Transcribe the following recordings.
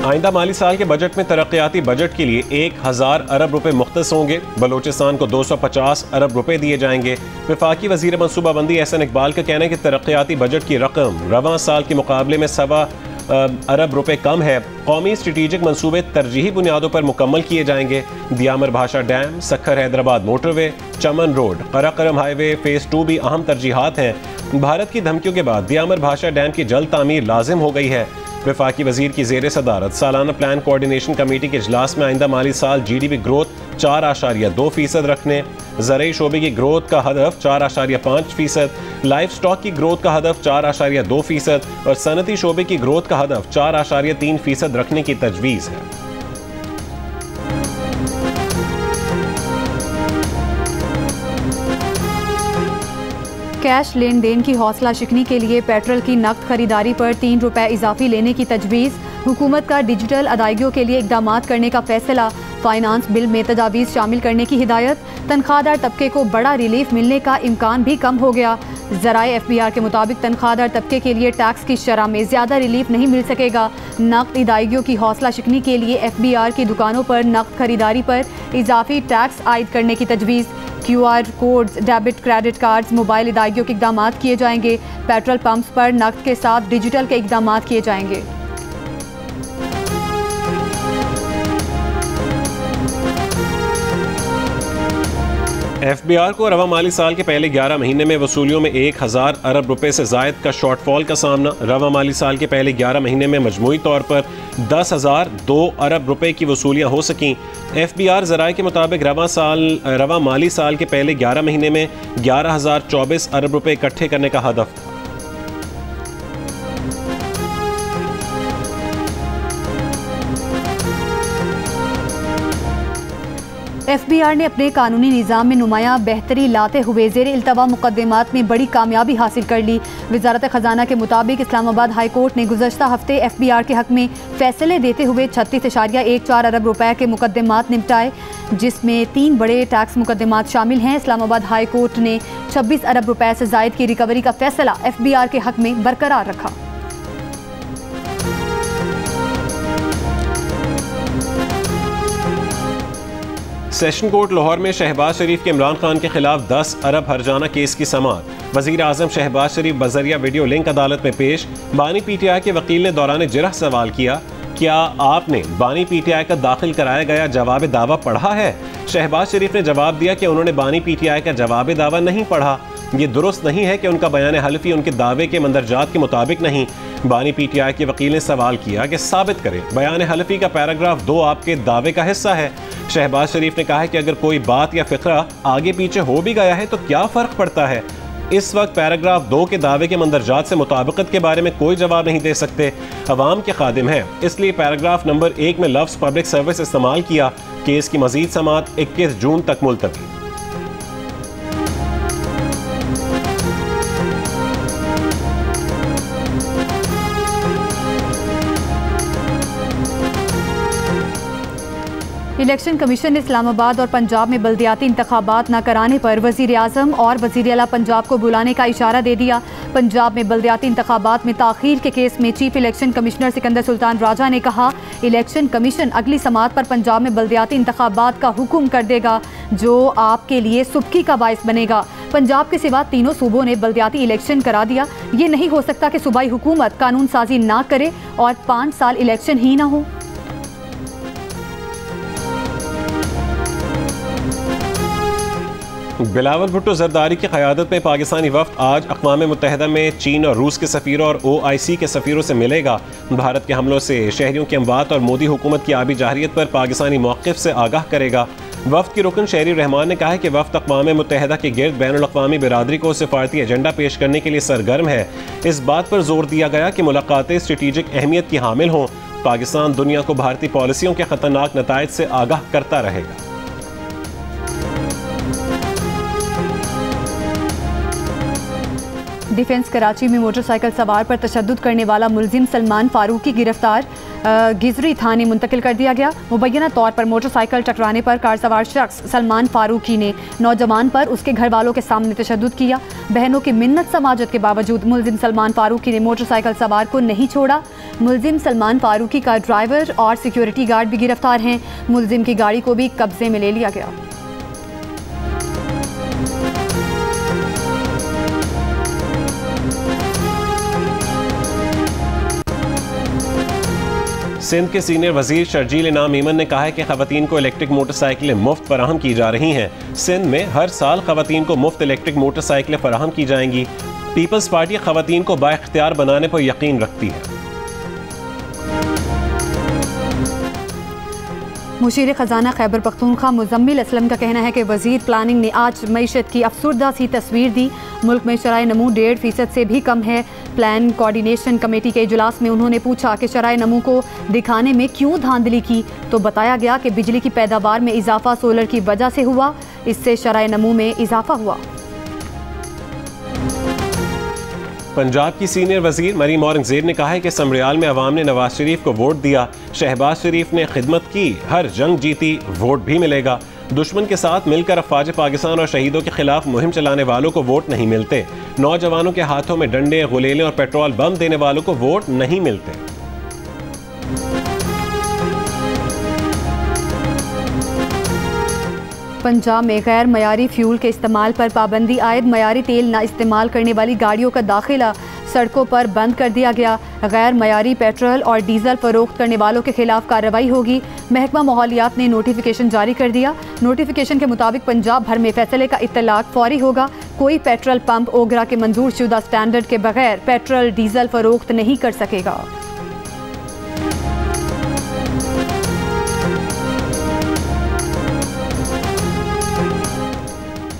आइंदा माली साल के बजट में तरक्याती बजट के लिए 1000 अरब रुपए मुख्तस होंगे। बलोचिस्तान को 250 अरब रुपए दिए जाएंगे। वफाकी वजीर मनसूबाबंदी एहसन इकबाल का कहना है कि तरक्याती बजट की रकम रवां साल के मुकाबले में 1.25 अरब रुपए कम है। कौमी स्ट्रेटेजिक मनसूबे तरजीही बुनियादों पर मुकम्मल किए जाएंगे। दियामर भाषा डैम, सखर हैदराबाद मोटरवे, चमन रोड, कराकरम हाईवे फेज 2 भी अहम तरजीहात हैं। भारत की धमकियों के बाद दियामर भाषा डैम की जल्द तामीर लाजिम हो गई है। वफाकी वजीर की जेर सदारत सालाना प्लान कोऑर्डिनेशन कमेटी के इजलास में आइंदा माली साल GDP ग्रोथ 4.2% रखने, ज़राई शोबे की ग्रोथ का हदफ 4.5%, लाइफ स्टॉक की ग्रोथ का हदफ 4.2% और सनती शोबे की ग्रोथ का हदफ 4.3% रखने की तजवीज़ है। कैश लेन देन की हौसला शिकनी के लिए पेट्रोल की नकद खरीदारी पर 3 रुपए इजाफी लेने की तजवीज़। हुकूमत का डिजिटल अदायगियों के लिए इकदामात करने का फैसला। फाइनेंस बिल में तजावीज़ शामिल करने की हिदायत। तनख्वाहदार तबके को बड़ा रिलीफ मिलने का इम्कान भी कम हो गया। ज़राए FBR के मुताबिक तनख्वाहदार तबके के लिए टैक्स की शरह में ज़्यादा रिलीफ नहीं मिल सकेगा। नकद अदायगियों की हौसला शिकनी के लिए FBR की दुकानों पर नकद खरीदारी पर इजाफी टैक्स आयद करने की तजवीज़। QR codes, debit credit cards, mobile अदायगियों के इकदाम किए जाएंगे। पेट्रोल पंप्स पर नकद के साथ डिजिटल के इकदाम किए जाएंगे। FBR को रवा माली साल के पहले 11 महीने में वसूलियों में 1000 अरब रुपए से जायद का शॉर्टफॉल का सामना। रवा माली साल के पहले 11 महीने में मजमूई तौर पर 10,002 अरब रुपए की वसूलियाँ हो सकीं। FBR ज़राए के मुताबिक रवा माली साल के पहले 11 महीने में 11,024 अरब रुपए इकट्ठे करने का हदफ था। FBR ने अपने कानूनी निज़ाम में नुमाया बेहतरी लाते हुए ज़ेर इल्तवा मुकदमात में बड़ी कामयाबी हासिल कर ली। वज़ारत ख़जाना के मुताबिक इस्लामाबाद हाई कोर्ट ने गुज़श्ता हफ्ते FBR के हक़ में फ़ैसले देते हुए 36.14 अरब रुपए के मुकदमात निपटाए, जिसमें 3 बड़े टैक्स मुकदमात शामिल हैं। इस्लामाबाद हाई कोर्ट ने 26 अरब रुपए से ज़ायद की रिकवरी का फ़ैसला FBR के हक़ में बरकरार रखा। सेशन कोर्ट लाहौर में शहबाज शरीफ के इमरान खान के खिलाफ 10 अरब हर्जाना केस की समाअत। वज़ीर आज़म शहबाज शरीफ बज़रिया वीडियो लिंक अदालत में पेश। बानी PTI के वकील ने दौरान जिरह सवाल किया, क्या आपने बानी PTI का दाखिल कराया गया जवाब दावा पढ़ा है? शहबाज शरीफ ने जवाब दिया कि उन्होंने बानी PTI का जवाब दावा नहीं पढ़ा। ये दुरुस्त नहीं है कि उनका बयान हल्फी उनके दावे के मंदरजात के मुताबिक नहीं। बानी PTI के वकील ने सवाल किया कि साबित करें बयान हल्फी का पैराग्राफ 2 आपके दावे का हिस्सा है। शहबाज शरीफ ने कहा है कि अगर कोई बात या फिक्रा आगे पीछे हो भी गया है तो क्या फ़र्क पड़ता है। इस वक्त पैराग्राफ 2 के दावे के मंदरजात से मुताबिकत के बारे में कोई जवाब नहीं दे सकते। अवाम के खादिम हैं, इसलिए पैराग्राफ नंबर 1 में लफ्ज़ पब्लिक सर्विस इस्तेमाल किया। केस की मजीद समाअत 21 जून तक मुलतवी। इलेक्शन कमीशन ने इस्लामाबाद और पंजाब में बल्दियाती इंतखाबात न कराने पर वज़ीर आज़म और वज़ीर आला पंजाब को बुलाने का इशारा दे दिया। पंजाब में बल्दियाती इंतखाबात में ताख़ीर के केस में chief election commissioner Sikandar Sultan Raja ने कहा, इलेक्शन कमीशन अगली समाअत पर पंजाब में बल्दियाती इंतखाबात का हुक्म कर देगा, जो आपके लिए सुबकी का बायस बनेगा। पंजाब के सिवा तीनों सूबों ने बल्दियाती इलेक्शन करा दिया। ये नहीं हो सकता कि सूबाई हुकूमत कानून साजी ना करे और 5 साल इलेक्शन ही ना हो। बिलावल भुट्टो जरदारी की क़यादत में पाकिस्तानी वफ़द आज अक़वाम मुत्तहिदा में चीन और रूस के सफ़ीरों और OIC के सफ़ीरों से मिलेगा। भारत के हमलों से शहरियों की अमवात और मोदी हुकूमत की आबी जाहिरियत पर पाकिस्तानी मौक़िफ़ से आगाह करेगा। वफ़द की रुकन शहरी रहमान ने कहा है कि वफ़द अक़वाम मुत्तहिदा के गिर्द बैनुल अक़वामी बिरादरी को सिफारती एजेंडा पेश करने के लिए सरगर्म है। इस बात पर जोर दिया गया कि मुलाकातें स्ट्रेटेजिक अहमियत की हामिल हों। पाकिस्तान दुनिया को भारतीय पॉलिसियों के ख़तरनाक नताइज से आगाह करता रहेगा। डिफेंस कराची में मोटरसाइकिल सवार पर तशद्दुद करने वाला मुलजिम सलमान फारूकी गिरफ्तार, गिजरी थाने मुंतकिल कर दिया गया। मुबैना तौर पर मोटरसाइकिल टकराने पर कार सवार शख्स सलमान फारूकी ने नौजवान पर उसके घर वालों के सामने तशद्दुद किया। बहनों की मिन्नत समाजत के बावजूद मुलजिम सलमान फारूकी ने मोटरसाइकिल सवार को नहीं छोड़ा। मुलजिम सलमान फारूकी का ड्राइवर और सिक्योरिटी गार्ड भी गिरफ्तार हैं। मुलजिम की गाड़ी को भी कब्जे में ले लिया गया। सिंध के सीनियर वजीर शर्जील इनाम ईमन ने कहा है कि खवातीन को इलेक्ट्रिक मोटरसाइकिलें मुफ्त फराहम की जा रही हैं। सिंध में हर साल खवातीन को मुफ्त इलेक्ट्रिक मोटरसाइकिलें फराहम की जाएंगी। पीपल्स पार्टी खवातीन को बाइख्तियार बनाने पर यकीन रखती है। मुशीर खजाना खैबर पख्तूनख्वा मुजम्मिल असलम का कहना है कि वजीर प्लानिंग ने आज मईशत की अफसुर्दा सी तस्वीर दी। मुल्क में शराय नमू 1.5% से भी कम है। प्लान कोऑर्डिनेशन कमेटी के इजलास में उन्होंने पूछा कि शराय नमू को दिखाने में क्यों धांधली की, तो बताया गया कि बिजली की पैदावार में इजाफा सोलर की वजह से हुआ, इससे शराय नमू में इजाफा हुआ। पंजाब की सीनियर वजीर मरीम औरंगजेब ने कहा है कि समरियाल में अवाम ने नवाज शरीफ को वोट दिया। शहबाज शरीफ ने खिदमत की, हर जंग जीती, वोट भी मिलेगा। दुश्मन के साथ मिलकर अफवाज पाकिस्तान और शहीदों के खिलाफ मुहिम चलाने वालों को वोट नहीं मिलते। नौजवानों के हाथों में डंडे, गुलेलें और पेट्रोल बम देने वालों को वोट नहीं मिलते। पंजाब में गैर मयारी फ्यूल के इस्तेमाल पर पाबंदी आयद, मयारी तेल न इस्तेमाल करने वाली गाड़ियों का दाखिला सड़कों पर बंद कर दिया गया। गैर मयारी पेट्रोल और डीजल फरोख्त करने वालों के खिलाफ कार्रवाई होगी। महकमा माहौलियात ने नोटिफिकेशन जारी कर दिया। नोटिफिकेशन के मुताबिक पंजाब भर में फैसले का इत्तलाक फौरी होगा। कोई पेट्रोल पंप ओगरा के मंजूर शुदा स्टैंडर्ड के बगैर पेट्रोल डीजल फरोख्त नहीं कर सकेगा।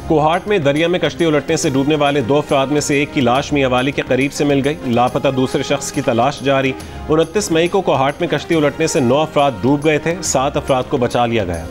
कोहाट में दरिया में कश्ती उलटने से डूबने वाले 2 अफराद में से एक की लाश मियांवाली के करीब से मिल गई। लापता दूसरे शख्स की तलाश जारी। 29 मई को कोहाट में कश्ती उलटने से 9 अफराद डूब गए थे, 7 अफराद को बचा लिया गया।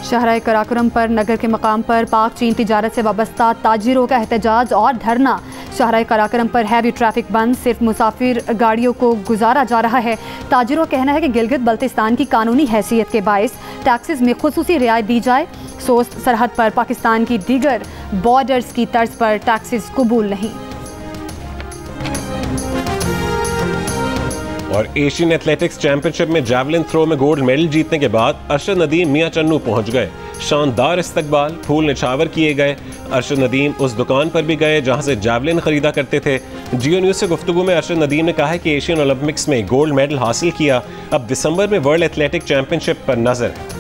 शहराए कराकोरम पर नगर के मकाम पर पाक चीन तिजारत से वाबस्ता ताजिरों का एहतजाज और धरना। शहराए कराकोरम पर हैवी ट्रैफिक बंद, सिर्फ मुसाफिर गाड़ियों को गुजारा जा रहा है। ताजिरों का कहना है कि गिलगित बल्तिस्तान की कानूनी हैसियत के बायस टैक्सेस में खुसूसी रियायत दी जाए। सोस्त सरहद पर पाकिस्तान की दीगर बॉर्डर्स की तर्ज पर टैक्सेस कबूल नहीं। और एशियन एथलेटिक्स चैंपियनशिप में जैवलिन थ्रो में गोल्ड मेडल जीतने के बाद अरशद नदीम मियां चन्नू पहुंच गए। शानदार इस्तकबाल, फूल निछावर किए गए। अरशद नदीम उस दुकान पर भी गए जहां से जैवलिन खरीदा करते थे। जियो न्यूज़ से गुफ्तगू में अरशद नदीम ने कहा है कि एशियन ओलंपिक्स में गोल्ड मेडल हासिल किया, अब दिसंबर में वर्ल्ड एथलेटिक चैंपियनशिप पर नजर है।